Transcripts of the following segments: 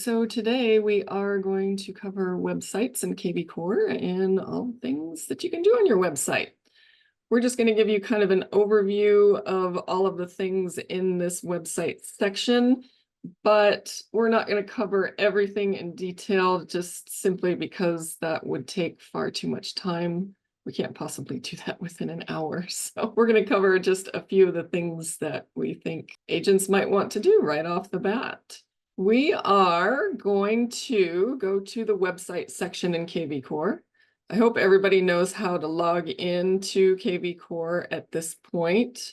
so today we are going to cover websites and kvCORE and all things that you can do on your website. We're just going to give you kind of an overview of all of the things in this website section, but we're not going to cover everything in detail just simply because that would take far too much time. We can't possibly do that within an hour. So we're going to cover just a few of the things that we think agents might want to do right off the bat. We are going to go to the website section in kvCORE. I hope everybody knows how to log into kvCORE at this point.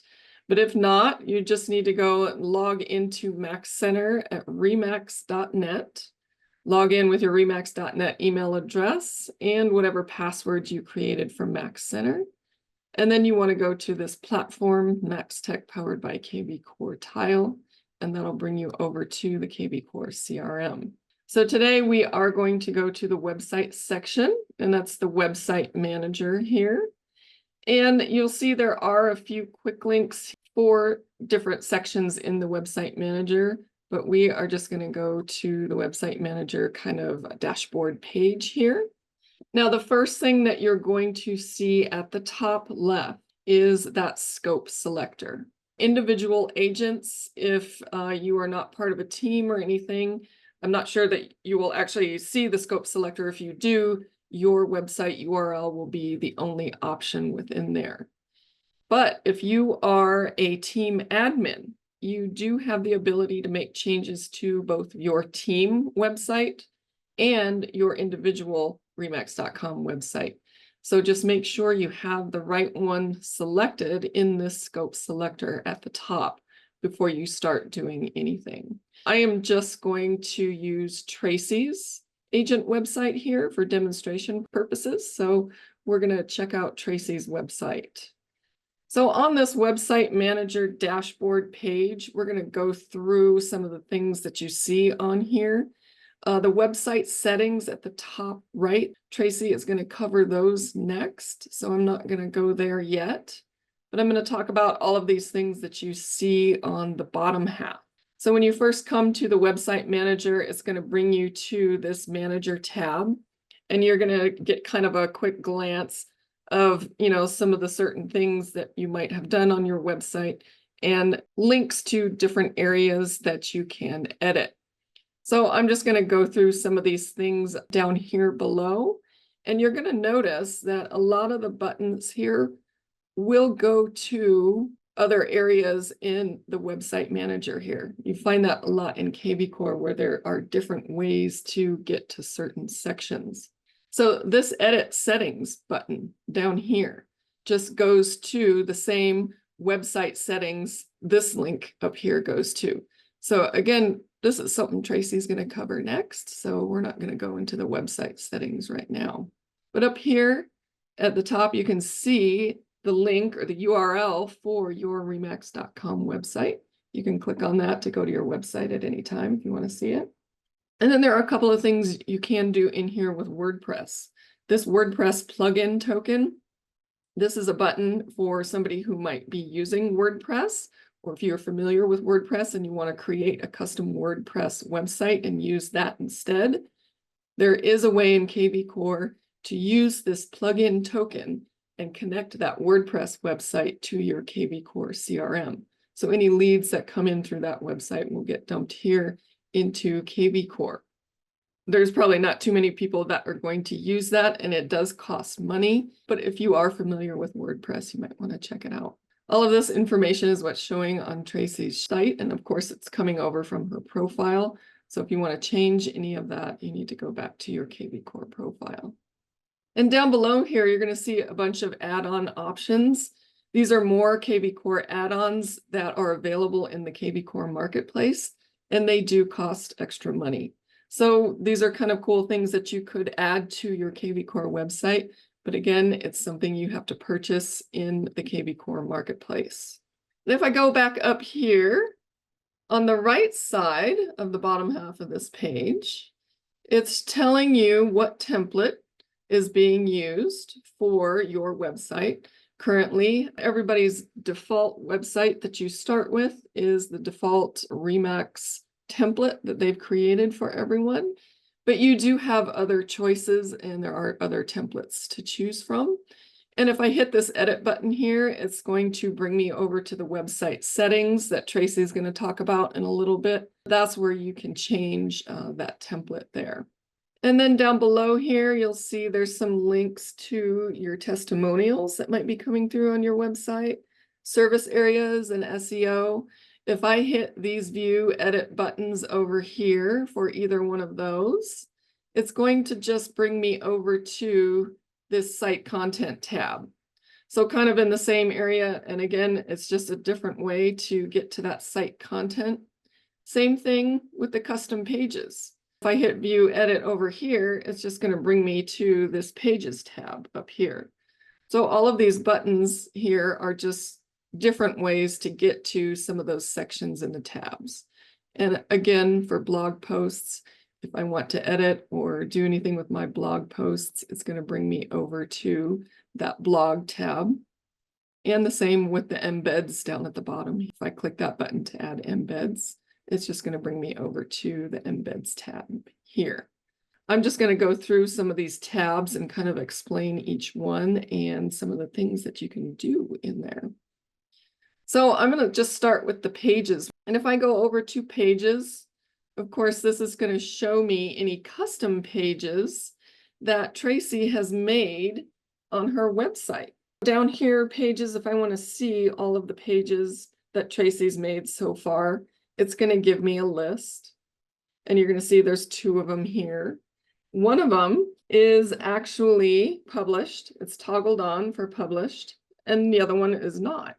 But if not, you just need to go log into Max Center at remax.net. Log in with your remax.net email address and whatever password you created for Max Center. And then you want to go to this platform, Max Tech powered by kvCORE tile, and that'll bring you over to the kvCORE CRM. So today we are going to go to the website section, and that's the website manager here. And you'll see there are a few quick links for different sections in the website manager, but we are just going to go to the website manager kind of dashboard page here. Now, the first thing that you're going to see at the top left is that scope selector. Individual agents, if you are not part of a team or anything, I'm not sure that you will actually see the scope selector. If you do, your website URL will be the only option within there. But if you are a team admin, you do have the ability to make changes to both your team website and your individual remax.com website. So just make sure you have the right one selected in this scope selector at the top before you start doing anything. I am just going to use Tracy's agent website here for demonstration purposes. So we're going to check out Tracy's website. So on this website manager dashboard page, we're going to go through some of the things that you see on here. The website settings at the top right, Tracy is going to cover those next, so I'm not going to go there yet, but I'm going to talk about all of these things that you see on the bottom half. So when you first come to the website manager, it's going to bring you to this manager tab, and you're going to get kind of a quick glance of, some of the certain things that you might have done on your website and links to different areas that you can edit. So I'm just going to go through some of these things down here below, and you're going to notice that a lot of the buttons here will go to other areas in the website manager here. You find that a lot in kvCORE where there are different ways to get to certain sections. So this edit settings button down here just goes to the same website settings this link up here goes to. So again, this is something Tracy's going to cover next, so we're not going to go into the website settings right now. But up here at the top, you can see the link or the URL for your remax.com website. You can click on that to go to your website at any time if you want to see it. And then there are a couple of things you can do in here with WordPress. This WordPress plugin token, this is a button for somebody who might be using WordPress, or if you're familiar with WordPress and you want to create a custom WordPress website and use that instead. There is a way in kvCORE to use this plugin token and connect that WordPress website to your kvCORE CRM. So any leads that come in through that website will get dumped here into kvCORE. There's probably not too many people that are going to use that, and it does cost money. But if you are familiar with WordPress, you might want to check it out. All of this information is what's showing on Tracy's site, and of course it's coming over from her profile. So if you want to change any of that, you need to go back to your kvCORE profile. And down below here, you're going to see a bunch of add-on options. These are more kvCORE add-ons that are available in the kvCORE marketplace, and they do cost extra money. So these are kind of cool things that you could add to your kvCORE website. But again, it's something you have to purchase in the kvCORE marketplace. And if I go back up here, on the right side of the bottom half of this page, it's telling you what template is being used for your website. Currently, everybody's default website that you start with is the default Remax template that they've created for everyone, but you do have other choices and there are other templates to choose from. And if I hit this edit button here, it's going to bring me over to the website settings that Tracy is going to talk about in a little bit. That's where you can change that template there. And then down below here, you'll see there's some links to your testimonials that might be coming through on your website, service areas and SEO. If I hit these view edit buttons over here for either one of those, it's going to just bring me over to this site content tab. So kind of in the same area. And again, it's just a different way to get to that site content. Same thing with the custom pages. If I hit view edit over here, it's just going to bring me to this pages tab up here. So all of these buttons here are just different ways to get to some of those sections in the tabs. And again, for blog posts, if I want to edit or do anything with my blog posts, it's going to bring me over to that blog tab. And the same with the embeds down at the bottom. If I click that button to add embeds, it's just going to bring me over to the embeds tab here. I'm just going to go through some of these tabs and kind of explain each one and some of the things that you can do in there. So I'm going to just start with the pages. And if I go over to pages, of course, this is going to show me any custom pages that Tracy has made on her website. Down here, pages, if I want to see all of the pages that Tracy's made so far, it's going to give me a list. And you're going to see there's 2 of them here. One of them is actually published. It's toggled on for published, and the other one is not.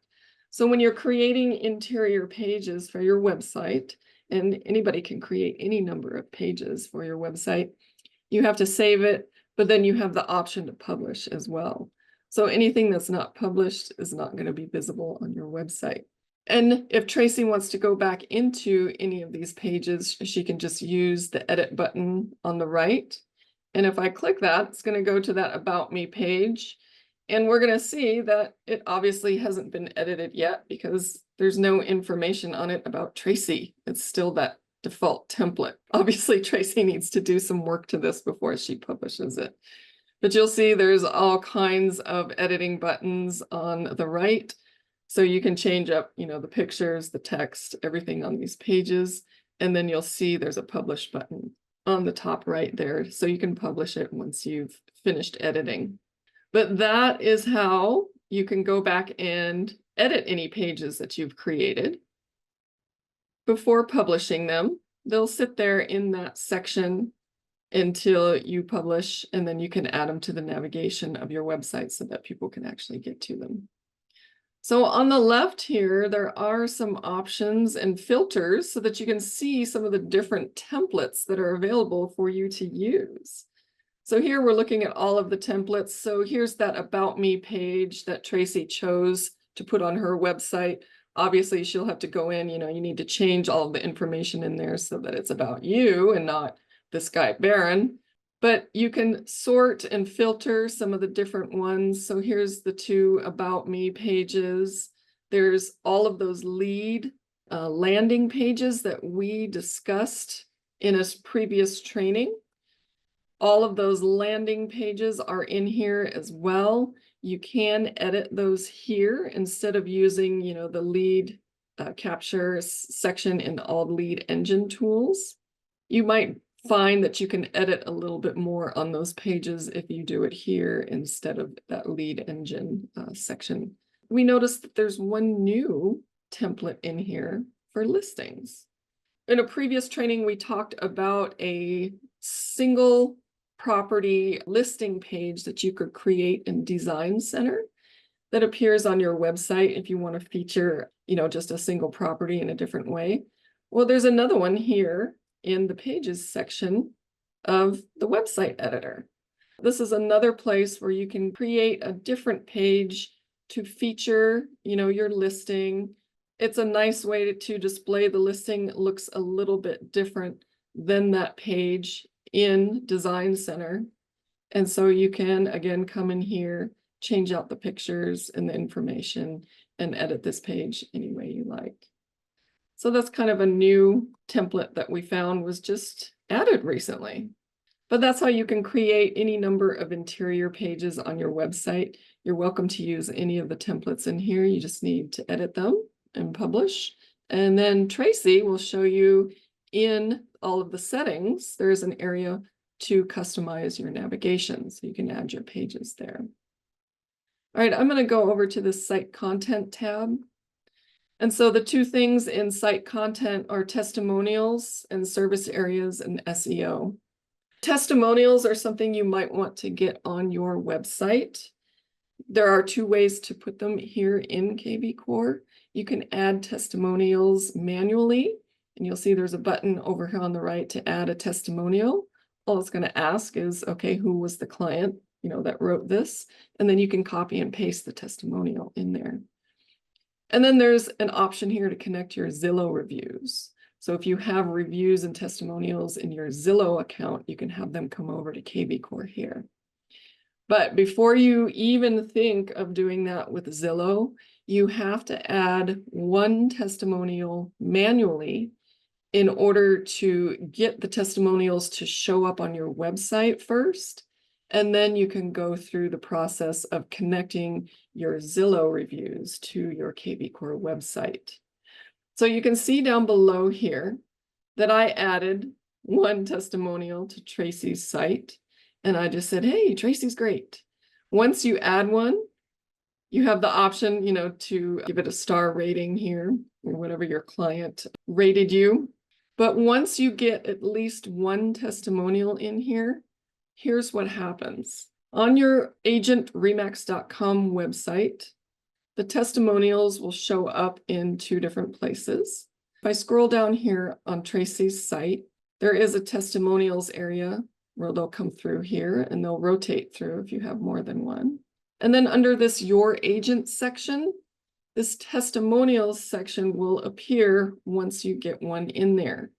So when you're creating interior pages for your website, and anybody can create any number of pages for your website, you have to save it, but then you have the option to publish as well. So anything that's not published is not going to be visible on your website. And if Tracy wants to go back into any of these pages, she can just use the edit button on the right. And if I click that, it's going to go to that About Me page. And we're going to see that it obviously hasn't been edited yet because there's no information on it about Tracy. It's still that default template. Obviously, Tracy needs to do some work to this before she publishes it. But you'll see there's all kinds of editing buttons on the right. So you can change up, the pictures, the text, everything on these pages. And then you'll see there's a publish button on the top right there. So you can publish it once you've finished editing. But that is how you can go back and edit any pages that you've created. Before publishing them, they'll sit there in that section until you publish, and then you can add them to the navigation of your website so that people can actually get to them. So on the left here, there are some options and filters so that you can see some of the different templates that are available for you to use. So here we're looking at all of the templates. So here's that About Me page that Tracy chose to put on her website. Obviously, she'll have to go in, you need to change all of the information in there so that it's about you and not this guy, Baron. But you can sort and filter some of the different ones. So here's the 2 About Me pages. There's all of those lead landing pages that we discussed in a previous training. All of those landing pages are in here as well. You can edit those here instead of using, the lead capture section in all lead engine tools. You might find that you can edit a little bit more on those pages if you do it here instead of that lead engine section. We noticed that there's one new template in here for listings. In a previous training, we talked about a single property listing page that you could create in Design Center that appears on your website if you want to feature, just a single property in a different way. Well, there's another one here in the Pages section of the website editor. This is another place where you can create a different page to feature, your listing. It's a nice way to display the listing. It looks a little bit different than that page in Design Center. And so you can, again, come in here, change out the pictures and the information, and edit this page any way you like. So that's kind of a new template that we found was just added recently. But that's how you can create any number of interior pages on your website. You're welcome to use any of the templates in here. You just need to edit them and publish. And then Tracy will show you in all of the settings, there's an area to customize your navigation. So you can add your pages there. All right, I'm going to go over to the site content tab. And so the two things in site content are testimonials and service areas and SEO. Testimonials are something you might want to get on your website. There are two ways to put them here in kvCORE. You can add testimonials manually, and you'll see there's a button over here on the right to add a testimonial. All it's going to ask is, okay, who was the client, that wrote this? And then you can copy and paste the testimonial in there. And then there's an option here to connect your Zillow reviews. So if you have reviews and testimonials in your Zillow account, you can have them come over to kvCORE here. But before you even think of doing that with Zillow, you have to add one testimonial manually in order to get the testimonials to show up on your website first. And then you can go through the process of connecting your Zillow reviews to your kvCORE website. So you can see down below here that I added one testimonial to Tracy's site. And I just said, hey, Tracy's great. Once you add one, you have the option, to give it a star rating here or whatever your client rated you. But once you get at least one testimonial in here, here's what happens. On your agentremax.com website, the testimonials will show up in two different places. If I scroll down here on Tracy's site, there is a testimonials area where they'll come through here and they'll rotate through if you have more than one. And then under this Your Agent section, this testimonials section will appear once you get one in there.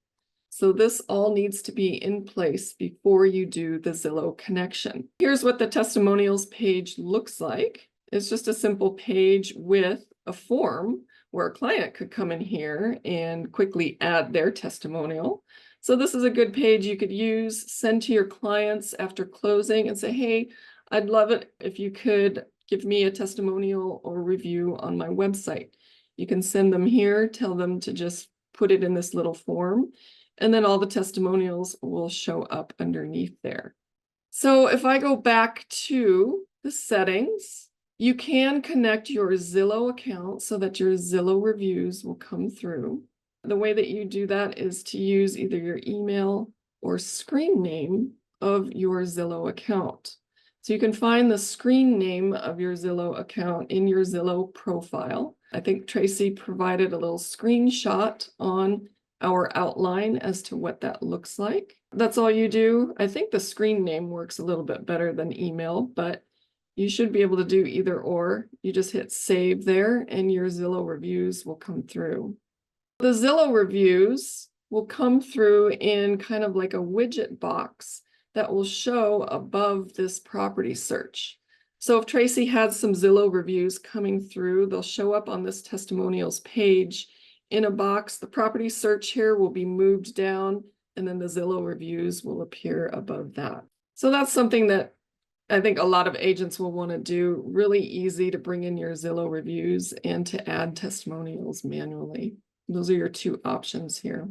So this all needs to be in place before you do the Zillow connection. Here's what the testimonials page looks like. It's just a simple page with a form where a client could come in here and quickly add their testimonial. So this is a good page you could use, send to your clients after closing and say, hey, I'd love it if you could give me a testimonial or review on my website. You can send them here, tell them to just put it in this little form, and then all the testimonials will show up underneath there. So if I go back to the settings, you can connect your Zillow account so that your Zillow reviews will come through. The way that you do that is to use either your email or screen name of your Zillow account. So you can find the screen name of your Zillow account in your Zillow profile. I think Tracy provided a little screenshot on our outline as to what that looks like. That's all you do. I think the screen name works a little bit better than email, but you should be able to do either or. You just hit save there and your Zillow reviews will come through. The Zillow reviews will come through in kind of like a widget box that will show above this property search. So if Tracy has some Zillow reviews coming through, they'll show up on this testimonials page in a box. The property search here will be moved down, and then the Zillow reviews will appear above that. So that's something that I think a lot of agents will want to do. Really easy to bring in your Zillow reviews and to add testimonials manually. Those are your two options here.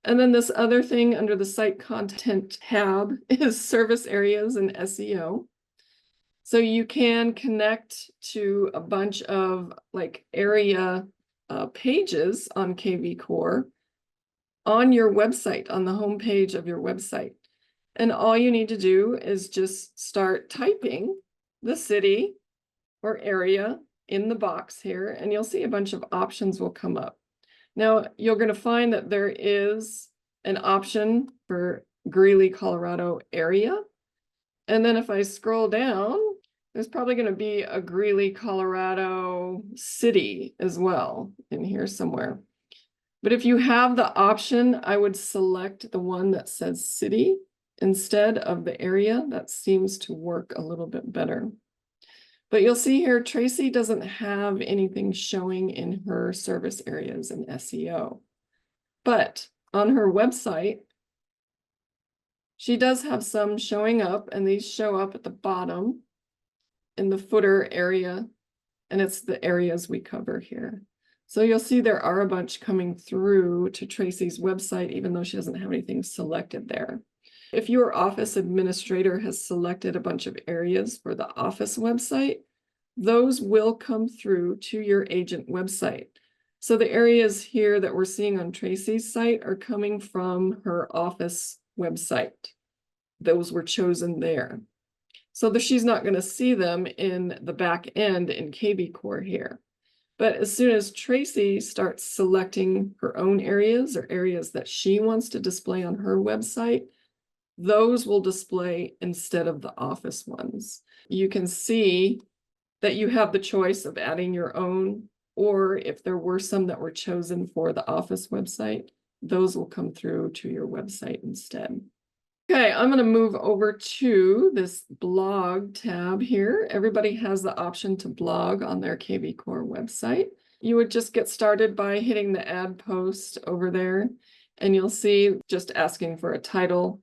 And then this other thing under the site content tab is service areas and SEO. So you can connect to a bunch of like area pages on kvCORE on your website, on the home page of your website. And all you need to do is just start typing the city or area in the box here, and you'll see a bunch of options will come up. Now, you're going to find that there is an option for Greeley, Colorado area. And then if I scroll down, there's probably going to be a Greeley, Colorado city as well in here somewhere. But if you have the option, I would select the one that says city instead of the area. That seems to work a little bit better. But you'll see here, Tracy doesn't have anything showing in her service areas in SEO. But on her website, she does have some showing up, and these show up at the bottom in the footer area, and it's the areas we cover here. So you'll see there are a bunch coming through to Tracy's website, even though she doesn't have anything selected there. If your office administrator has selected a bunch of areas for the office website, those will come through to your agent website. So the areas here that we're seeing on Tracy's site are coming from her office website. Those were chosen there. So she's not going to see them in the back end in kvCORE here. But as soon as Tracy starts selecting her own areas or areas that she wants to display on her website, those will display instead of the office ones. You can see that you have the choice of adding your own, or if there were some that were chosen for the office website, those will come through to your website instead. Okay, I'm going to move over to this blog tab here. Everybody has the option to blog on their kvCORE website. You would just get started by hitting the add post over there, and you'll see just asking for a title.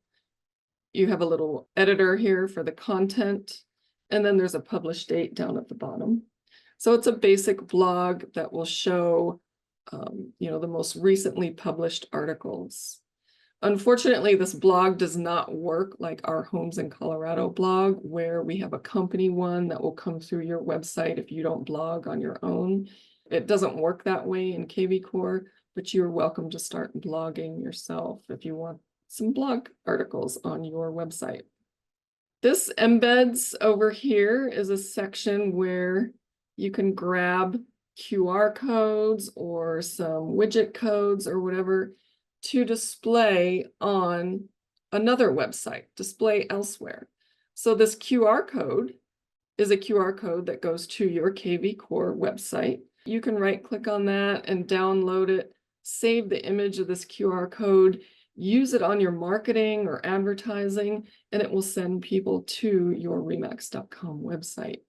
You have a little editor here for the content, and then there's a publish date down at the bottom. So it's a basic blog that will show, the most recently published articles. Unfortunately, this blog does not work like our Homes in Colorado blog, where we have a company one that will come through your website if you don't blog on your own. It doesn't work that way in kvCORE, but you're welcome to start blogging yourself if you want some blog articles on your website. This embeds over here is a section where you can grab QR codes or some widget codes or whatever to display on another website, display elsewhere. So this QR code is a QR code that goes to your kvCORE website. You can right-click on that and download it, save the image of this QR code, use it on your marketing or advertising, and it will send people to your remax.com website.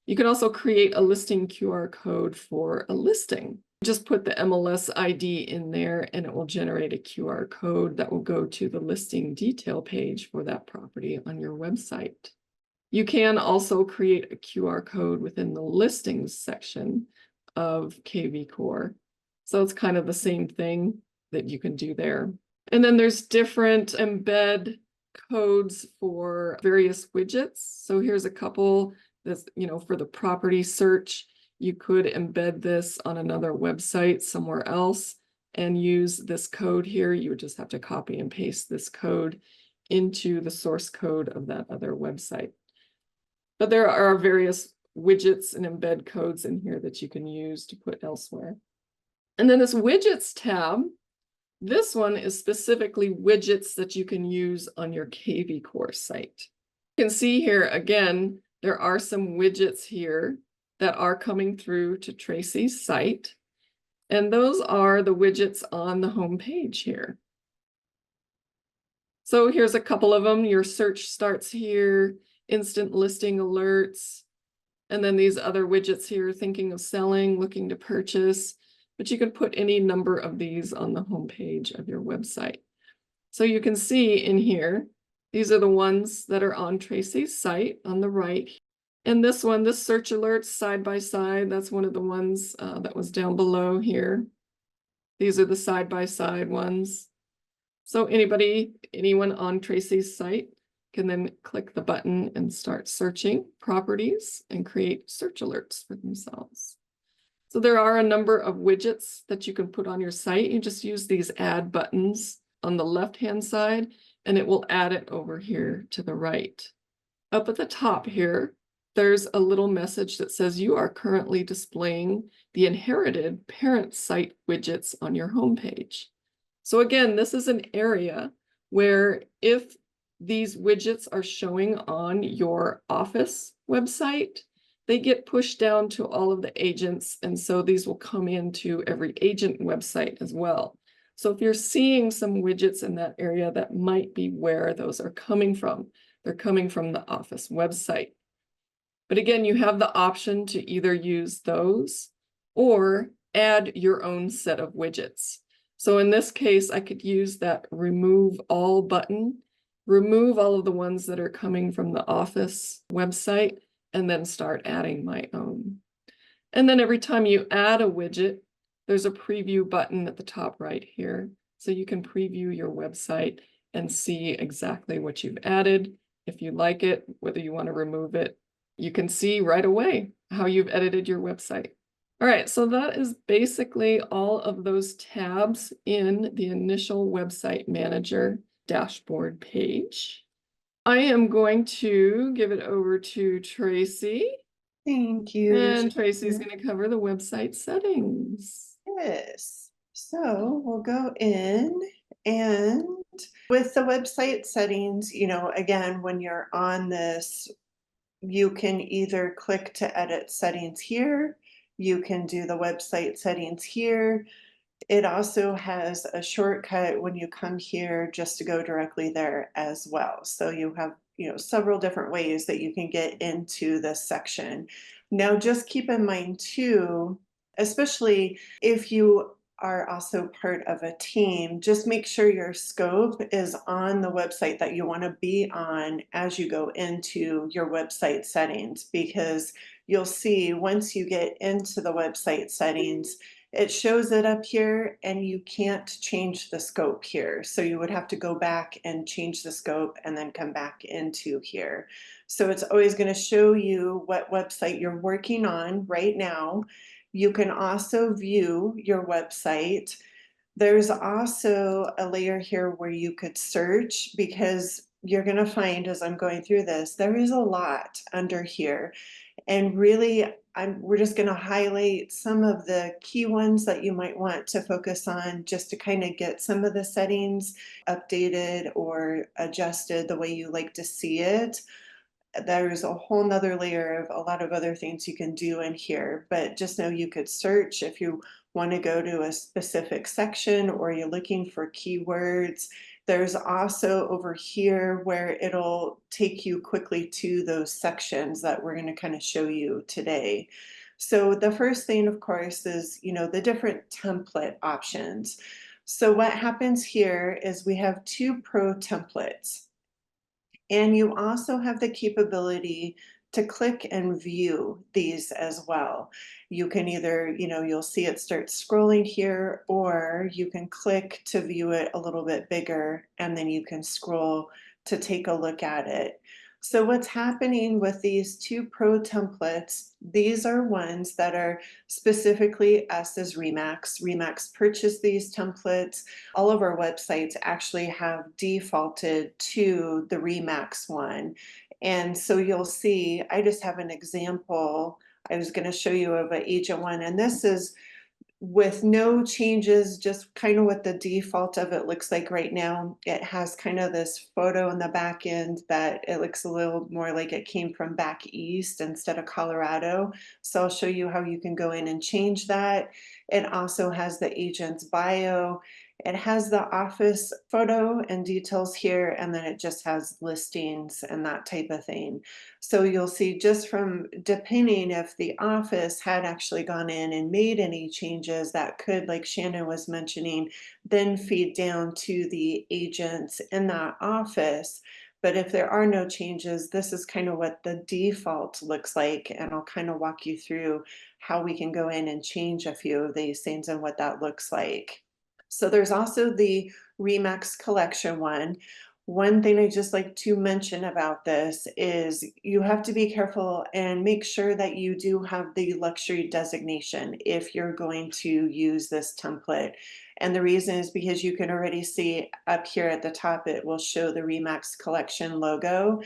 You can also create a listing QR code for a listing. Just put the MLS ID in there and it will generate a QR code that will go to the listing detail page for that property on your website. You can also create a QR code within the listings section of kvCORE. So it's kind of the same thing that you can do there. And then there's different embed codes for various widgets. So here's a couple that's, for the property search. You could embed this on another website somewhere else and use this code here. You would just have to copy and paste this code into the source code of that other website. But there are various widgets and embed codes in here that you can use to put elsewhere. And then this widgets tab, this one is specifically widgets that you can use on your kvCORE site. You can see here, again, there are some widgets here that are coming through to Tracy's site. And those are the widgets on the home page here. So here's a couple of them. Your search starts here, instant listing alerts, and then these other widgets here, thinking of selling, looking to purchase. But you can put any number of these on the home page of your website. So you can see in here, these are the ones that are on Tracy's site on the right. And this one, this search alerts side by side, that's one of the ones that was down below here. These are the side by side ones. So anyone on Tracy's site can then click the button and start searching properties and create search alerts for themselves. So there are a number of widgets that you can put on your site. You just use these add buttons on the left-hand side, and it will add it over here to the right. Up at the top here, there's a little message that says you are currently displaying the inherited parent site widgets on your homepage. So again, this is an area where if these widgets are showing on your office website, they get pushed down to all of the agents. And so these will come into every agent website as well. So if you're seeing some widgets in that area, that might be where those are coming from. They're coming from the office website. But again, you have the option to either use those or add your own set of widgets. So in this case, I could use that remove all button, remove all of the ones that are coming from the Office website, and then start adding my own. And then every time you add a widget, there's a preview button at the top right here. So you can preview your website and see exactly what you've added. If you like it, whether you want to remove it, you can see right away how you've edited your website. All right, so that is basically all of those tabs in the initial website manager dashboard page. I am going to give it over to Tracy. Thank you. And Tracy's going to cover the website settings. Yes. So we'll go in, and with the website settings, again, when you're on this, you can either click to edit settings here. You can do the website settings here. It also has a shortcut when you come here just to go directly there as well. So you have, several different ways that you can get into this section. Now, just keep in mind too, especially if you are also part of a team, just make sure your scope is on the website that you want to be on as you go into your website settings, because you'll see once you get into the website settings, it shows it up here and you can't change the scope here. So you would have to go back and change the scope and then come back into here. So it's always going to show you what website you're working on right now. You can also view your website. There's also a layer here where you could search, because you're going to find as I'm going through this, there is a lot under here. And really, we're just going to highlight some of the key ones that you might want to focus on, just to kind of get some of the settings updated or adjusted the way you like to see it. There's a whole nother layer of a lot of other things you can do in here, but just know you could search if you want to go to a specific section or you're looking for keywords. There's also over here where it'll take you quickly to those sections that we're going to kind of show you today. So the first thing, of course, is, the different template options. So what happens here is we have 2 pro templates. And you also have the capability to click and view these as well. You can either, you'll see it start scrolling here, or you can click to view it a little bit bigger, and then you can scroll to take a look at it. So what's happening with these 2 pro templates, these are ones that are specifically us as Remax. Remax purchased these templates. All of our websites actually have defaulted to the Remax one. And so you'll see, I just have an example I was going to show you of an agent one, and this is with no changes, just kind of what the default of it looks like right now. It has kind of this photo in the back end that it looks a little more like it came from back east instead of Colorado. So I'll show you how you can go in and change that. It also has the agent's bio. It has the office photo and details here, and then it just has listings and that type of thing. So you'll see, just from depending if the office had actually gone in and made any changes that could, like Shannon was mentioning, then feed down to the agents in that office. But if there are no changes, this is kind of what the default looks like. And I'll kind of walk you through how we can go in and change a few of these things and what that looks like. So there's also the Remax collection one. One thing I just like to mention about this is you have to be careful and make sure that you do have the luxury designation if you're going to use this template. And the reason is because you can already see up here at the top, it will show the Remax collection logo.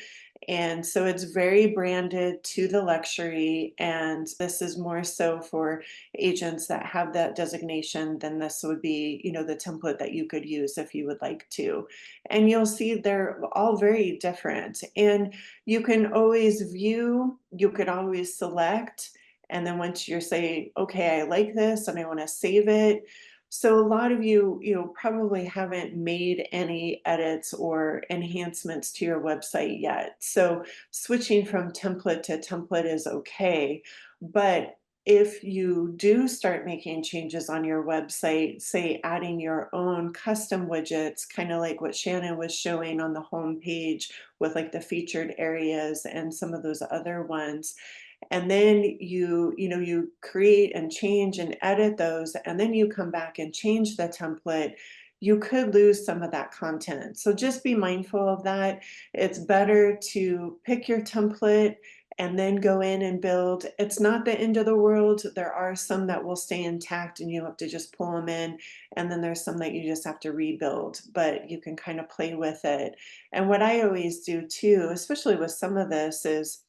And so it's very branded to the luxury, and this is more so for agents that have that designation. Then this would be, the template that you could use if you would like to. And you'll see they're all very different, and you can always view, you could always select, and then once you're saying, okay, I like this and I want to save it, So a lot of you, probably haven't made any edits or enhancements to your website yet. So switching from template to template is okay. But if you do start making changes on your website, say adding your own custom widgets, kind of like what Shannon was showing on the home page with like the featured areas and some of those other ones, and then you create and change and edit those, and then you come back and change the template, you could lose some of that content. So just be mindful of that. It's better to pick your template and then go in and build. It's not the end of the world. There are some that will stay intact and you have to just pull them in, and then there's some that you just have to rebuild, but you can kind of play with it. And what I always do too, especially with some of this, is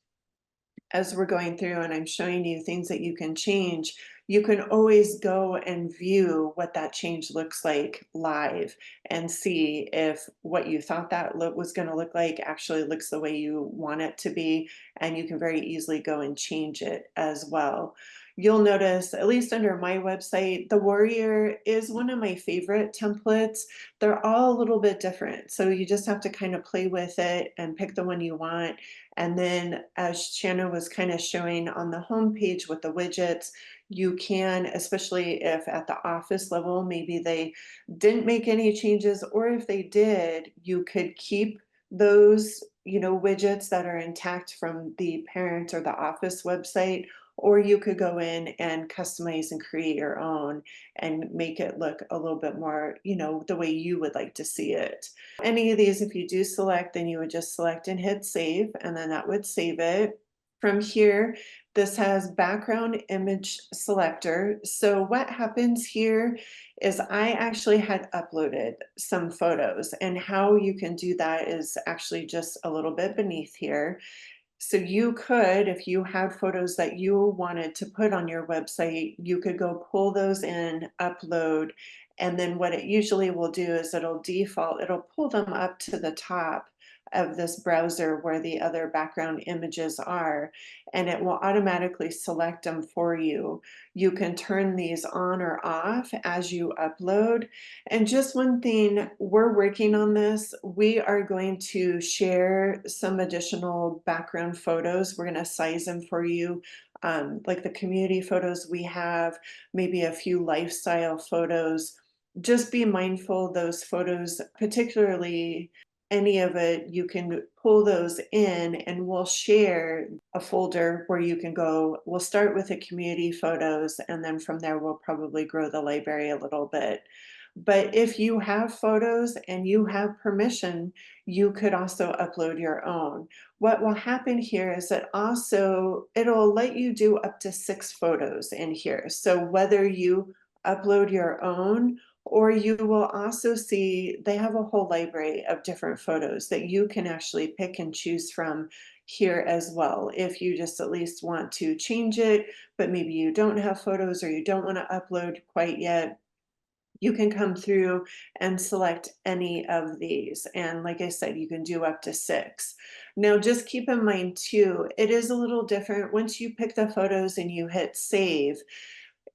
as we're going through and I'm showing you things that you can change, you can always go and view what that change looks like live and see if what you thought that look was going to look like actually looks the way you want it to be. And you can very easily go and change it as well. You'll notice, at least under my website, the Warrior is one of my favorite templates. They're all a little bit different. So you just have to kind of play with it and pick the one you want. And then as Shannon was kind of showing on the home page with the widgets, you can, especially if at the office level, maybe they didn't make any changes, or if they did, you could keep those, widgets that are intact from the parent or the office website, or you could go in and customize and create your own and make it look a little bit more, the way you would like to see it. Any of these, if you do select, then you would just select and hit save, and then that would save it. From here, this has background image selector. So what happens here is I actually had uploaded some photos, and how you can do that is actually just a little bit beneath here. So you could, if you had photos that you wanted to put on your website, you could go pull those in, upload, and then what it usually will do is it'll pull them up to the top of this browser where the other background images are, and it will automatically select them for you. You can turn these on or off as you upload. And just one thing, we're working on this. We are going to share some additional background photos. We're going to size them for you. Like the community photos we have, maybe a few lifestyle photos. Just be mindful those photos, particularly any of it, you can pull those in and we'll share a folder where you can go. We'll start with the community photos, and then from there, we'll probably grow the library a little bit. But if you have photos and you have permission, you could also upload your own. What will happen here is that also it'll let you do up to 6 photos in here. So whether you upload your own, or you will also see they have a whole library of different photos that you can actually pick and choose from here as well. If you just at least want to change it, but maybe you don't have photos or you don't want to upload quite yet, you can come through and select any of these. And like I said, you can do up to 6. Now, just keep in mind too, it is a little different. Once you pick the photos and you hit save,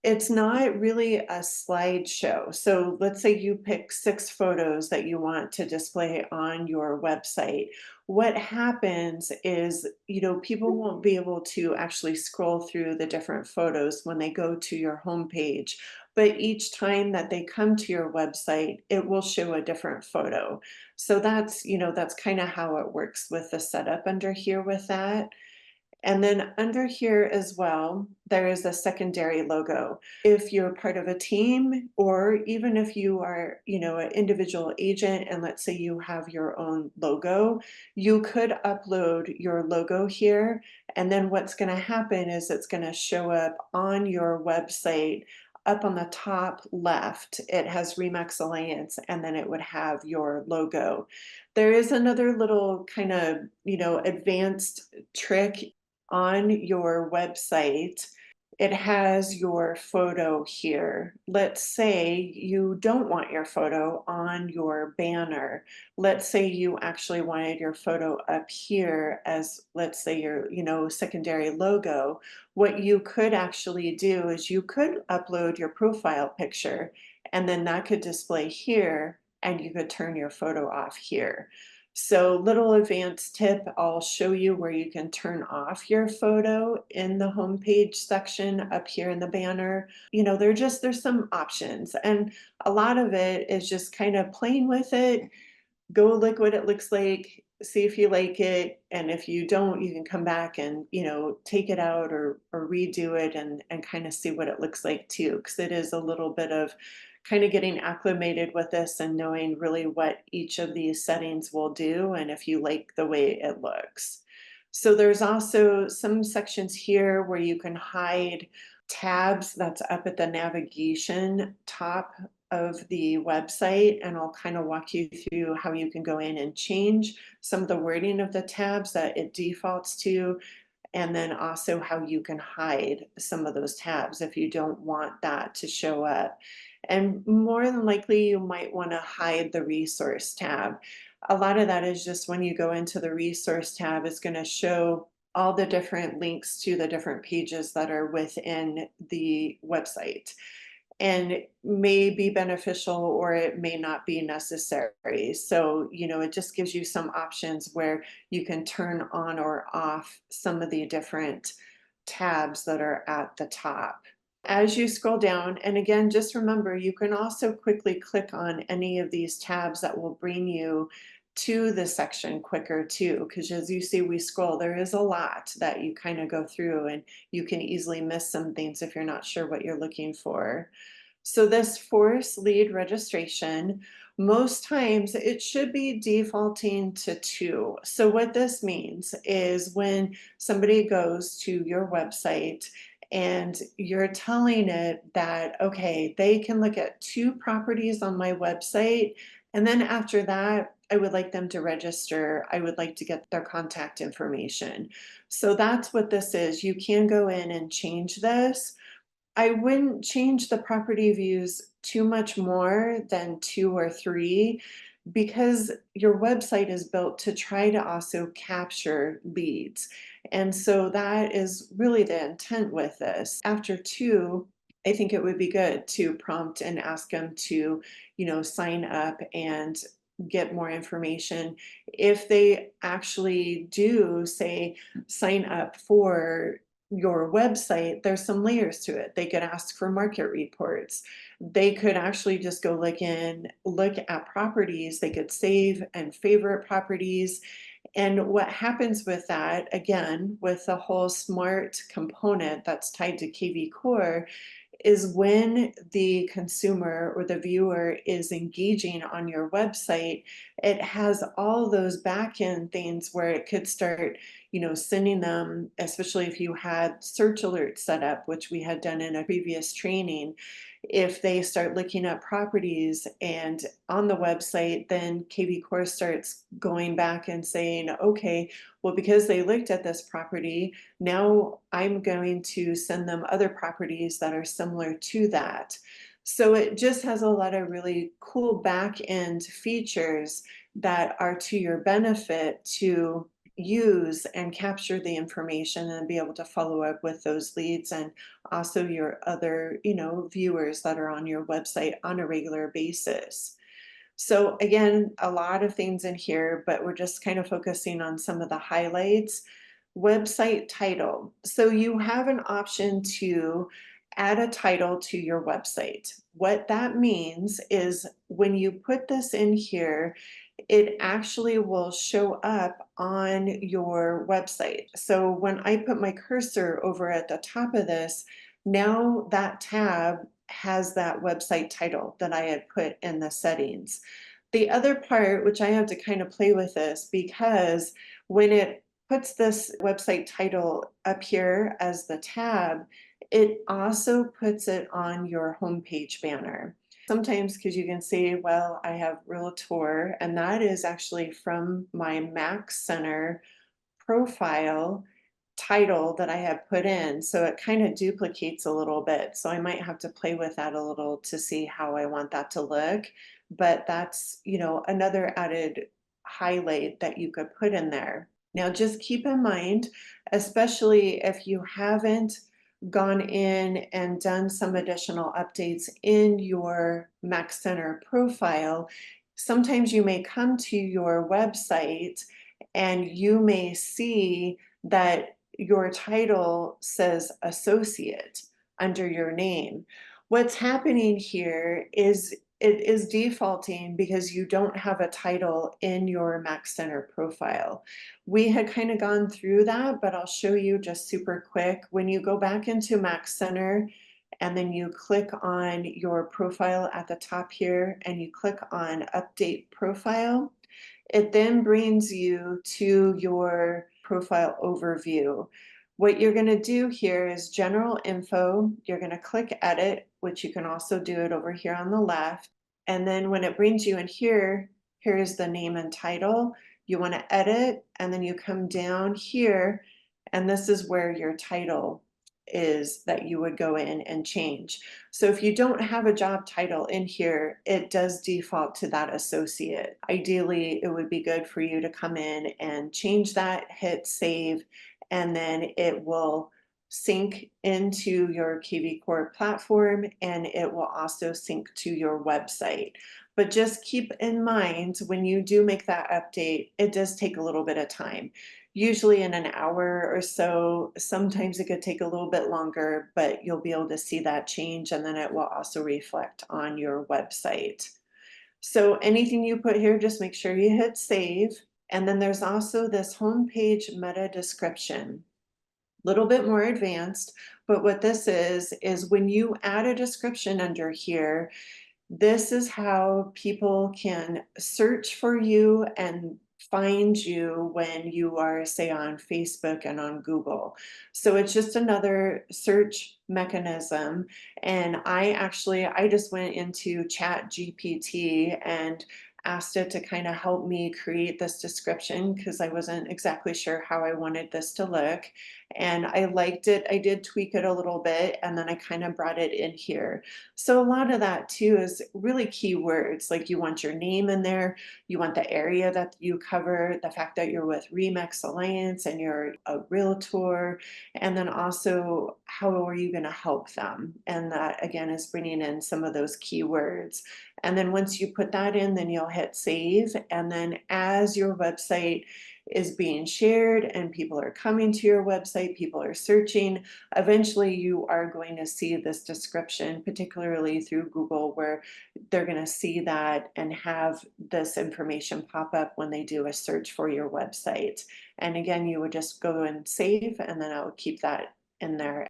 it's not really a slideshow. So let's say you pick 6 photos that you want to display on your website. What happens is, people won't be able to actually scroll through the different photos when they go to your homepage. But each time that they come to your website, it will show a different photo. So that's kind of how it works with the setup under here with that. And then under here as well, there is a secondary logo. If you're part of a team, or even if you are, an individual agent, and let's say you have your own logo, you could upload your logo here. And then what's going to happen is it's going to show up on your website. Up on the top left, it has Remax Alliance, and then it would have your logo. There is another little kind of, advanced trick on your website. It has your photo here. Let's say you don't want your photo on your banner. Let's say you actually wanted your photo up here as, let's say, your, secondary logo. What you could actually do is you could upload your profile picture and then that could display here, and you could turn your photo off here. So little advanced tip, I'll show you where you can turn off your photo in the homepage section up here in the banner. You know, there's some options, and a lot of it is just kind of playing with it. Go look what it looks like, see if you like it, and if you don't, you can come back and, you know, take it out or redo it and kind of see what it looks like too, because it is a little bit of kind of getting acclimated with this and knowing really what each of these settings will do and if you like the way it looks. So there's also some sections here where you can hide tabs that's up at the navigation top of the website, and I'll kind of walk you through how you can go in and change some of the wording of the tabs that it defaults to, and then also how you can hide some of those tabs if you don't want that to show up. And more than likely, you might want to hide the resource tab. A lot of that is just when you go into the resource tab, it's going to show all the different links to the different pages that are within the website, and it may be beneficial or it may not be necessary. So, you know, it just gives you some options where you can turn on or off some of the different tabs that are at the top. As you scroll down, and again, just remember, you can also quickly click on any of these tabs that will bring you to the section quicker too, because as you see, we scroll, there is a lot that you kind of go through and you can easily miss some things if you're not sure what you're looking for. So this force lead registration, most times it should be defaulting to 2. So what this means is when somebody goes to your website and you're telling it that, okay, they can look at 2 properties on my website, and then after that, I would like them to register. I would like to get their contact information. So that's what this is. You can go in and change this. I wouldn't change the property views too much more than 2 or 3, because your website is built to try to also capture leads. And so that is really the intent with this. After 2, I think it would be good to prompt and ask them to, you know, sign up and get more information. If they actually do say sign up for your website, there's some layers to it. They could ask for market reports. They could actually just go look at properties. They could save and favorite properties. And what happens with that, again, with the whole smart component that's tied to kvCORE, is when the consumer or the viewer is engaging on your website, it has all those back end things where it could start, you know, sending them, especially if you had search alerts set up, which we had done in a previous training. If they start looking at properties and on the website, then kvCORE starts going back and saying, okay, well, because they looked at this property, now I'm going to send them other properties that are similar to that. So it just has a lot of really cool back end features that are to your benefit to use and capture the information and be able to follow up with those leads and also your other, you know, viewers that are on your website on a regular basis. So again, a lot of things in here, but we're just kind of focusing on some of the highlights. Website title. So you have an option to add a title to your website. What that means is when you put this in here, it actually will show up on your website. So when I put my cursor over at the top of this, now that tab has that website title that I had put in the settings. The other part, which I have to kind of play with this, because when it puts this website title up here as the tab, it also puts it on your homepage banner. Sometimes, because you can say, well, I have Realtor, and that is actually from my Mac Center profile title that I have put in. So it kind of duplicates a little bit. So I might have to play with that a little to see how I want that to look. But that's, you know, another added highlight that you could put in there. Now, just keep in mind, especially if you haven't gone in and done some additional updates in your Mac Center profile, sometimes you may come to your website and you may see that your title says associate under your name. What's happening here is it is defaulting because you don't have a title in your Mac Center profile. We had kind of gone through that, but I'll show you just super quick. When you go back into Mac Center and then you click on your profile at the top here and you click on Update Profile, it then brings you to your profile overview. What you're going to do here is general info. You're going to click edit, which you can also do it over here on the left. And then when it brings you in here, here's the name and title. You want to edit, and then you come down here, and this is where your title is that you would go in and change. So if you don't have a job title in here, it does default to that associate. Ideally, it would be good for you to come in and change that, hit save, and then it will sync into your kvCORE platform, and it will also sync to your website. But just keep in mind, when you do make that update, it does take a little bit of time. Usually in an hour or so. Sometimes it could take a little bit longer, but you'll be able to see that change, and then it will also reflect on your website. So anything you put here, just make sure you hit save. And then there's also this homepage meta description. Little bit more advanced, but what this is when you add a description under here, this is how people can search for you and find you when you are, say, on Facebook and on Google. So it's just another search mechanism. And I just went into Chat GPT and asked it to kind of help me create this description because I wasn't exactly sure how I wanted this to look. And I liked it. I did tweak it a little bit, and then I kind of brought it in here. So a lot of that too is really keywords, like you want your name in there, you want the area that you cover, the fact that you're with Remax Alliance and you're a realtor, and then also how are you going to help them? And that again is bringing in some of those keywords. And then once you put that in, then you'll hit save. And then as your website is being shared and people are coming to your website, people are searching, eventually you are going to see this description, particularly through Google, where they're going to see that and have this information pop up when they do a search for your website. And again, you would just go and save, and then I would keep that in there.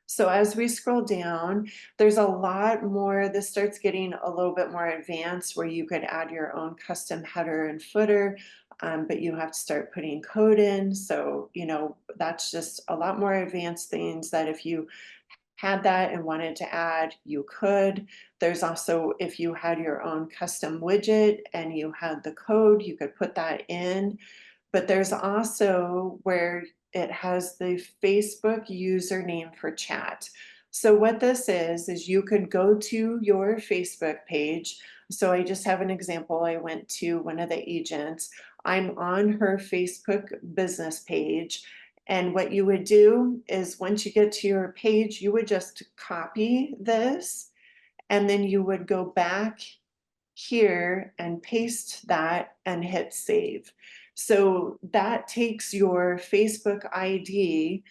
So as we scroll down, there's a lot more. This starts getting a little bit more advanced where you could add your own custom header and footer, but you have to start putting code in. So, that's just a lot more advanced things that if you had that and wanted to add, you could. There's also, if you had your own custom widget and you had the code, you could put that in. But there's also where it has the Facebook username for chat. So what this is you could go to your Facebook page. So I just have an example. I went to one of the agents. I'm on her Facebook business page. And what you would do is once you get to your page, you would just copy this, and then you would go back here and paste that and hit save. So that takes your Facebook ID,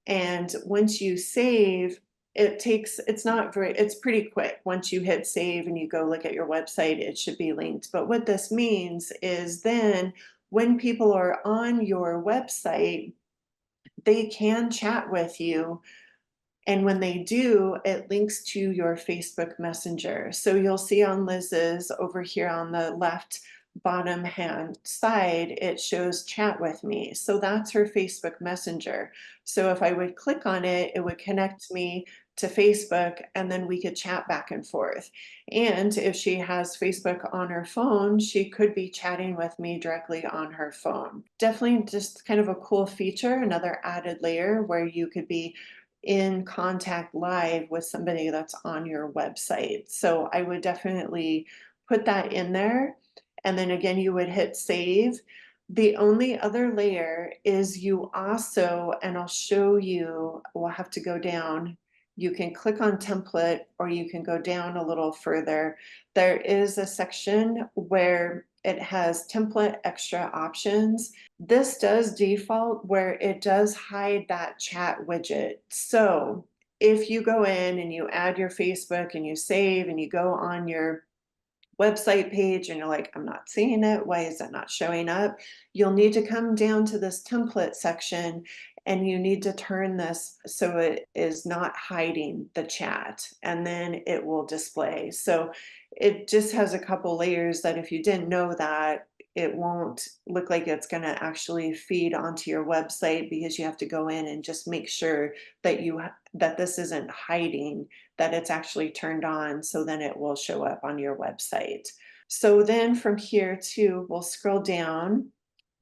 and once you save, it's pretty quick. Once you hit save and you go look at your website, it should be linked. But what this means is then when people are on your website, they can chat with you. And when they do, it links to your Facebook Messenger. So you'll see on Liz's over here on the left bottom hand side, it shows chat with me. So that's her Facebook Messenger. So if I would click on it, it would connect me to Facebook, and then we could chat back and forth. And if she has Facebook on her phone, she could be chatting with me directly on her phone. Definitely just kind of a cool feature, another added layer where you could be in contact live with somebody that's on your website. So I would definitely put that in there. And then again, you would hit save. The only other layer is you also, and I'll show you, we'll have to go down. You can click on template or you can go down a little further. There is a section where it has template extra options. This does default where it does hide that chat widget. So if you go in and you add your Facebook and you save and you go on your website page and you're like, I'm not seeing it. Why is it not showing up? You'll need to come down to this template section and you need to turn this so it is not hiding the chat and then it will display. So it just has a couple layers that if you didn't know that, it won't look like it's going to actually feed onto your website because you have to go in and just make sure that that this isn't hiding, that it's actually turned on, so then it will show up on your website. So then from here too, we'll scroll down.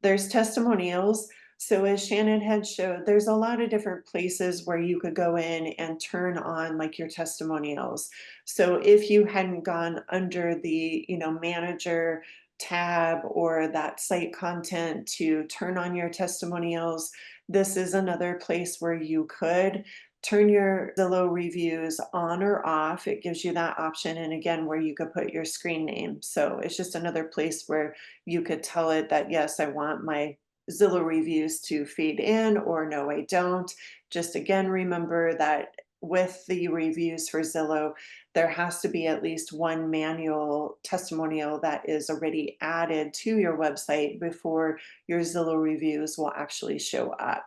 There's testimonials. So as Shannon had showed, there's a lot of different places where you could go in and turn on like your testimonials. So if you hadn't gone under the, manager tab or that site content to turn on your testimonials, this is another place where you could turn your Zillow reviews on or off. It gives you that option. And again, where you could put your screen name. So it's just another place where you could tell it that, yes, I want my Zillow reviews to feed in, or no, I don't. Just again, remember that with the reviews for Zillow, there has to be at least one manual testimonial that is already added to your website before your Zillow reviews will actually show up.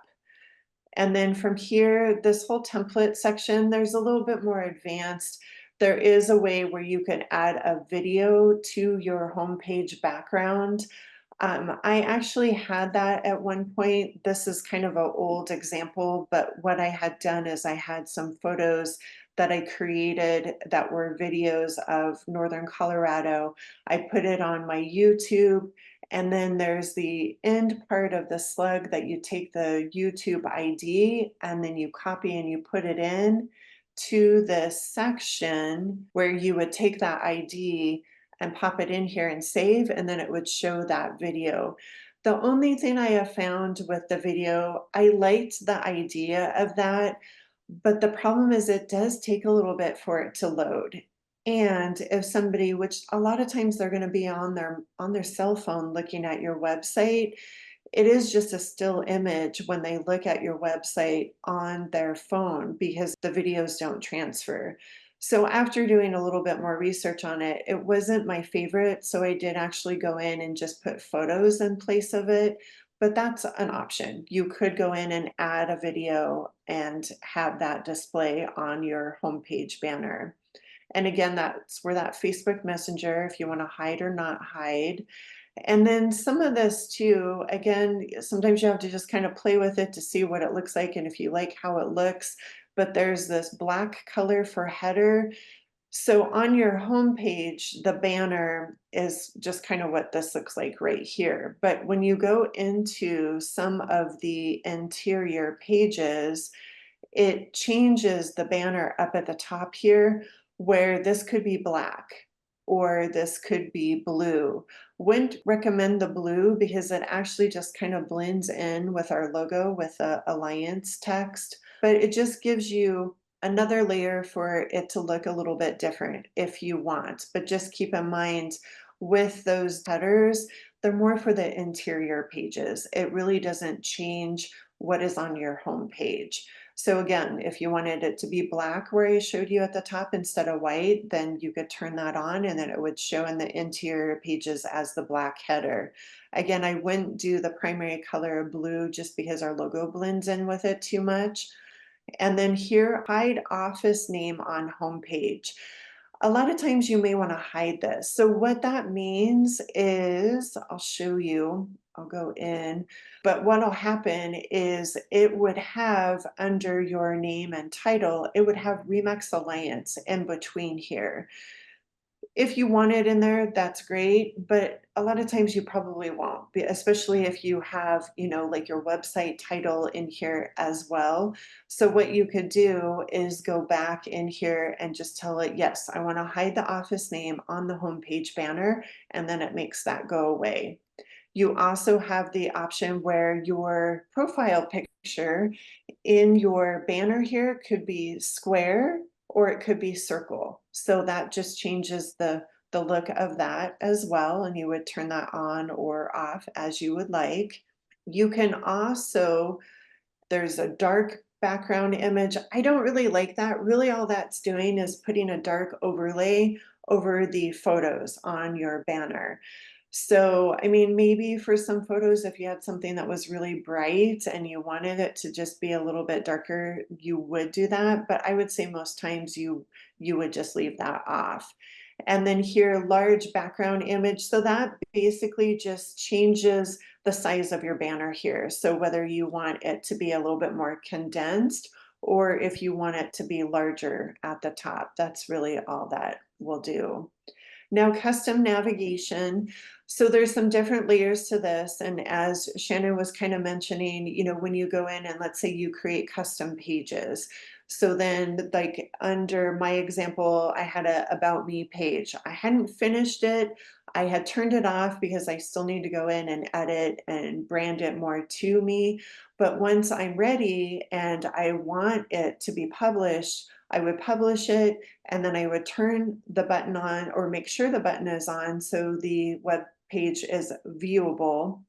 And then from here, this whole template section, there's a little bit more advanced. There is a way where you could add a video to your homepage background. I actually had that at one point. This is kind of an old example, but what I had done is I had some photos that I created that were videos of Northern Colorado. I put it on my YouTube, and then there's the end part of the slug that you take the YouTube ID and then you copy and you put it in to this section where you would take that ID and pop it in here and save, and then it would show that video. The only thing I have found with the video, I liked the idea of that, but the problem is it does take a little bit for it to load. And if somebody, which a lot of times they're going to be on their cell phone looking at your website, it is just a still image when they look at your website on their phone because the videos don't transfer. So after doing a little bit more research on it, it wasn't my favorite. So I did actually go in and just put photos in place of it. But that's an option. You could go in and add a video and have that display on your homepage banner. And again, that's where that Facebook Messenger, if you want to hide or not hide. And then some of this too, again, sometimes you have to just kind of play with it to see what it looks like and if you like how it looks. But there's this black color for header. So on your home page, the banner is just kind of what this looks like right here. But when you go into some of the interior pages, it changes the banner up at the top here, where this could be black or this could be blue. Wouldn't recommend the blue because it actually just kind of blends in with our logo with the alliance text, but it just gives you another layer for it to look a little bit different if you want. But just keep in mind with those headers, they're more for the interior pages. It really doesn't change what is on your home page. So again, if you wanted it to be black where I showed you at the top instead of white, then you could turn that on and then it would show in the interior pages as the black header. Again, I wouldn't do the primary color of blue just because our logo blends in with it too much. And then here, hide office name on homepage. A lot of times you may want to hide this. So what that means is, I'll show you, I'll go in, but what'll happen is it would have under your name and title, it would have Remax Alliance in between here. If you want it in there, that's great, but a lot of times you probably won't, especially if you have, like your website title in here as well. So what you could do is go back in here and just tell it, yes, I want to hide the office name on the homepage banner, and then it makes that go away. You also have the option where your profile picture in your banner here could be square or it could be circle. So that just changes the look of that as well, and you would turn that on or off as you would like. You can also, there's a dark background image. I don't really like that. Really, all that's doing is putting a dark overlay over the photos on your banner. So, I mean, maybe for some photos, if you had something that was really bright and you wanted it to just be a little bit darker, you would do that. But I would say most times you would just leave that off. And then here, large background image. So that basically just changes the size of your banner here. So whether you want it to be a little bit more condensed or if you want it to be larger at the top, that's really all that will do. Now, custom navigation. So there's some different layers to this. And as Shannon was kind of mentioning, when you go in and let's say you create custom pages. So then like under my example, I had a about me page. I hadn't finished it. I had turned it off because I still need to go in and edit and brand it more to me. But once I'm ready and I want it to be published, I would publish it and then I would turn the button on or make sure the button is on so the web page is viewable.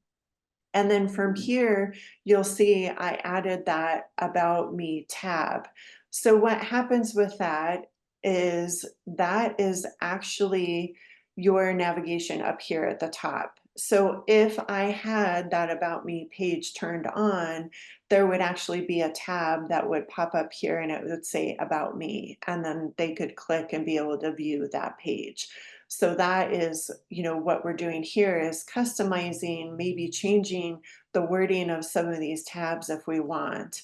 And then from here, you'll see I added that About Me tab. So what happens with that is actually your navigation up here at the top. So if I had that About Me page turned on, there would actually be a tab that would pop up here and it would say About Me, and then they could click and be able to view that page. So that is, what we're doing here is customizing, maybe changing the wording of some of these tabs if we want.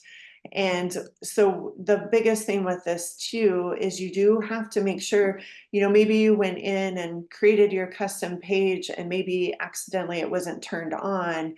And so the biggest thing with this too is you do have to make sure, maybe you went in and created your custom page and maybe accidentally it wasn't turned on.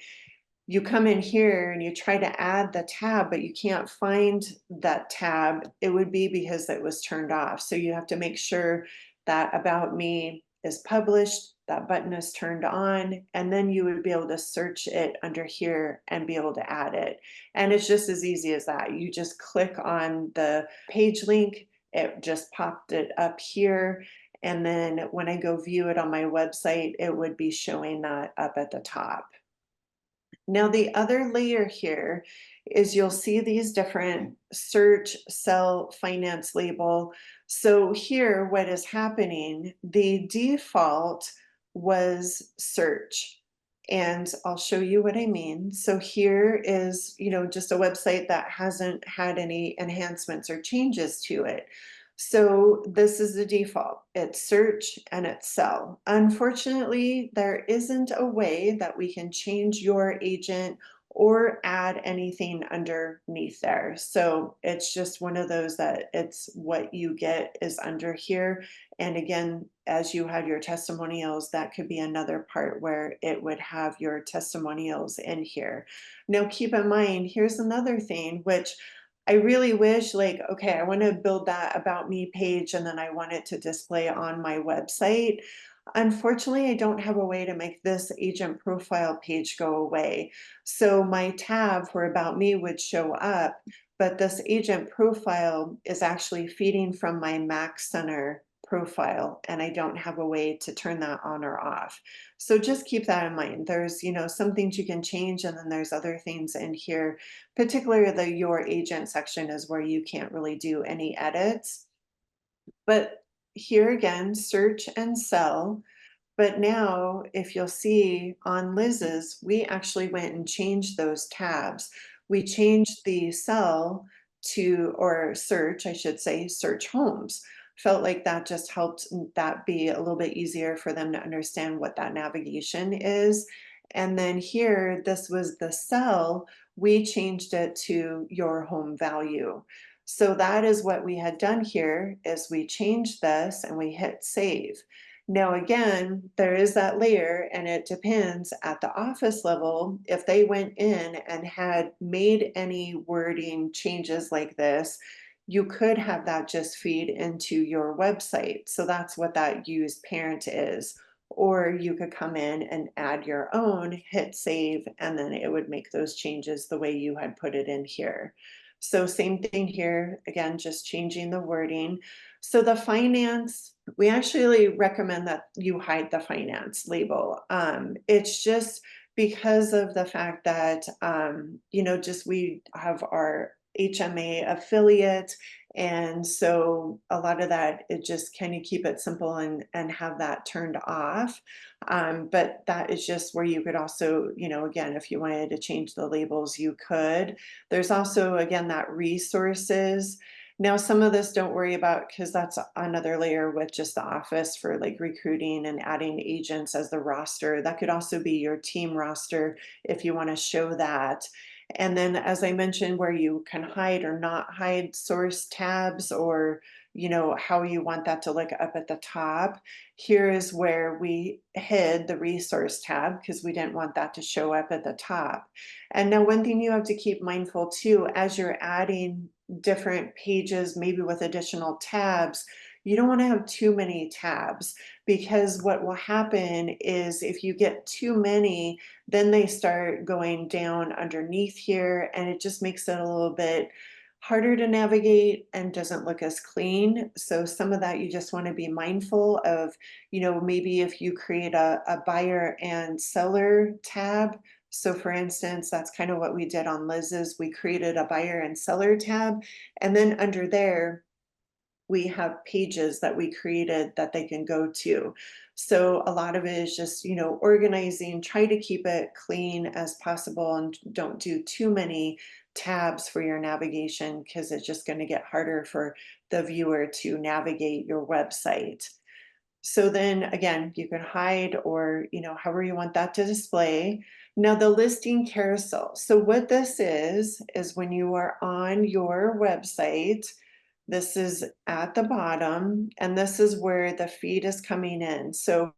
You come in here and you try to add the tab, but you can't find that tab. It would be because it was turned off. So you have to make sure that About Me is published, that button is turned on, and then you would be able to search it under here and be able to add it. And it's just as easy as that. You just click on the page link, it just popped it up here. And then when I go view it on my website, it would be showing that up at the top. Now, the other layer here is you'll see these different search, sell, finance label. So here, what is happening, the default was search. And I'll show you what I mean. So here is, just a website that hasn't had any enhancements or changes to it. So this is the default. It's search and it's sell. Unfortunately, there isn't a way that we can change your agent or add anything underneath there. So it's just one of those that it's what you get is under here. And again, as you had your testimonials, that could be another part where it would have your testimonials in here. Now, keep in mind, here's another thing, which I really wish, like, okay, I want to build that About Me page and then I want it to display on my website. Unfortunately, I don't have a way to make this agent profile page go away. So my tab for About Me would show up, but this agent profile is actually feeding from my Mac Center profile, and I don't have a way to turn that on or off. So just keep that in mind. There's, some things you can change, and then there's other things in here, particularly the Your Agent section is where you can't really do any edits. But here again, search and sell. But now, if you'll see on Liz's, we actually went and changed those tabs. We changed the sell to, or search, I should say, search homes. Felt like that just helped that be a little bit easier for them to understand what that navigation is. And then here, this was the sell. We changed it to your home value. So that is what we had done here is we changed this and we hit save. Now, again, there is that layer, and it depends at the office level if they went in and had made any wording changes like this. You could have that just feed into your website. So that's what that used parent is. or you could come in and add your own, hit save, and then it would make those changes the way you had put it in here. So same thing here, again, just changing the wording. So the finance, we actually recommend that you hide the finance label. It's just because of the fact that, just we have our HMA affiliate. And so a lot of that, it just kind of keep it simple and have that turned off. But that is just where you could also, again, if you wanted to change the labels, you could. There's also, again, that resources. Now, some of this don't worry about because that's another layer with just the office for like recruiting and adding agents as the roster. That could also be your team roster if you want to show that. And then, as I mentioned, where you can hide or not hide source tabs or, how you want that to look up at the top. Here is where we hid the resource tab because we didn't want that to show up at the top. And now one thing you have to keep mindful too, as you're adding different pages, maybe with additional tabs, you don't want to have too many tabs because what will happen is if you get too many, then they start going down underneath here and it just makes it a little bit harder to navigate and doesn't look as clean. So some of that you just want to be mindful of, maybe if you create a buyer and seller tab. So for instance, that's kind of what we did on Liz's. We created a buyer and seller tab, and then under there, we have pages that we created that they can go to. So a lot of it is just, organizing, try to keep it clean as possible and don't do too many tabs for your navigation because it's just going to get harder for the viewer to navigate your website. So then again, you can hide or, however you want that to display. Now the listing carousel. So what this is when you are on your website, this is at the bottom and this is where the feed is coming in. So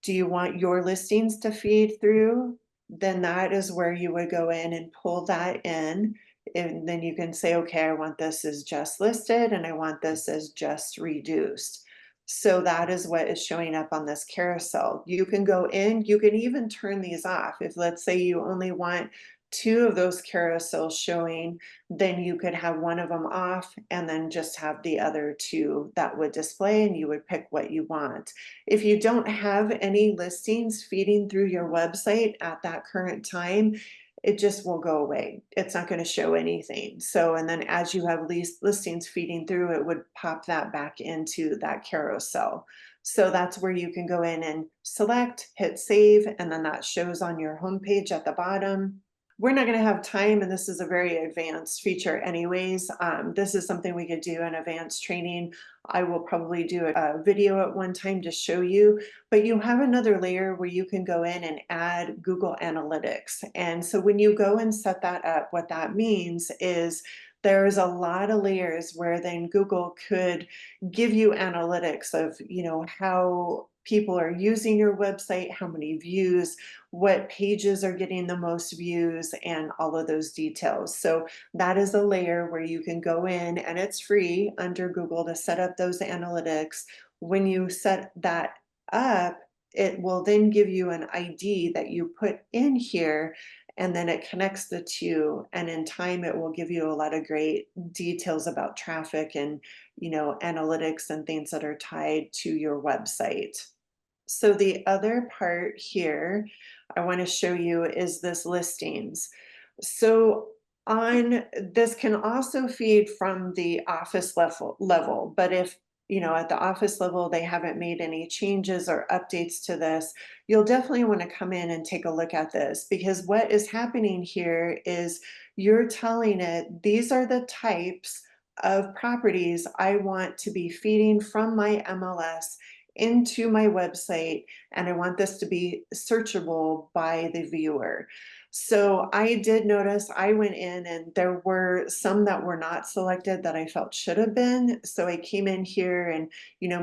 do you want your listings to feed through? Then that is where you would go in and pull that in. And then you can say, okay, I want this as just listed and I want this as just reduced. So that is what is showing up on this carousel. You can go in, you can even turn these off. If let's say you only want 2 of those carousels showing, then you could have one of them off and then just have the other 2 that would display and you would pick what you want. If you don't have any listings feeding through your website at that current time, it just will go away. It's not going to show anything. So, and then as you have listings feeding through, it would pop that back into that carousel. So that's where you can go in and select, hit save, and then that shows on your homepage at the bottom. We're not going to have time, and this is a very advanced feature anyways. This is something we could do in advanced training. I will probably do a video at one time to show you, but you have another layer where you can go in and add Google Analytics. And so when you go and set that up, what that means is there's a lot of layers where then Google could give you analytics of, how people are using your website, how many views, what pages are getting the most views, and all of those details. So that is a layer where you can go in and it's free under Google to set up those analytics. When you set that up, it will then give you an ID that you put in here and then it connects the two. And in time, it will give you a lot of great details about traffic and, analytics and things that are tied to your website. So the other part here I want to show you is this listings. So on this can also feed from the office level, but if at the office level they haven't made any changes or updates to this, you'll definitely want to come in and take a look at this because what is happening here is you're telling it these are the types of properties I want to be feeding from my MLS into my website, and I want this to be searchable by the viewer. So I did notice I went in and there were some that were not selected that I felt should have been. So I came in here and,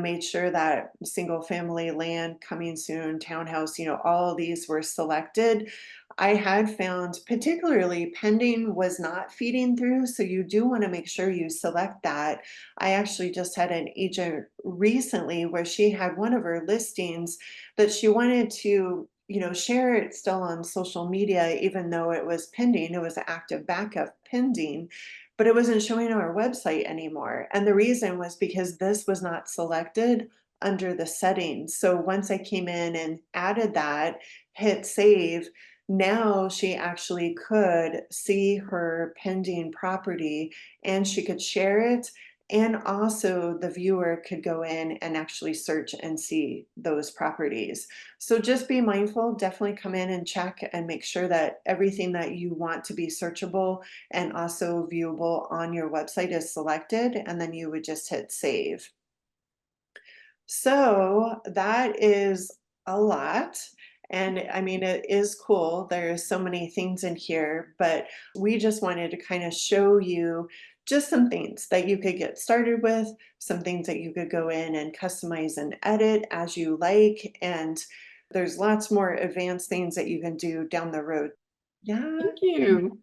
made sure that single family land coming soon, townhouse, all of these were selected. I had found particularly pending was not feeding through, so you do want to make sure you select that. I actually just had an agent recently where she had one of her listings that she wanted to, share it still on social media, even though it was pending, it was active backup pending, but it wasn't showing on our website anymore. And the reason was because this was not selected under the settings. So once I came in and added that, hit save, now she actually could see her pending property and she could share it. And also, the viewer could go in and actually search and see those properties. So just be mindful, definitely come in and check and make sure that everything that you want to be searchable and also viewable on your website is selected. And then you would just hit save. So that is a lot. And I mean, it is cool. There's so many things in here, but we just wanted to kind of show you just some things that you could get started with, some things that you could go in and customize and edit as you like. And there's lots more advanced things that you can do down the road. Yeah. Thank you.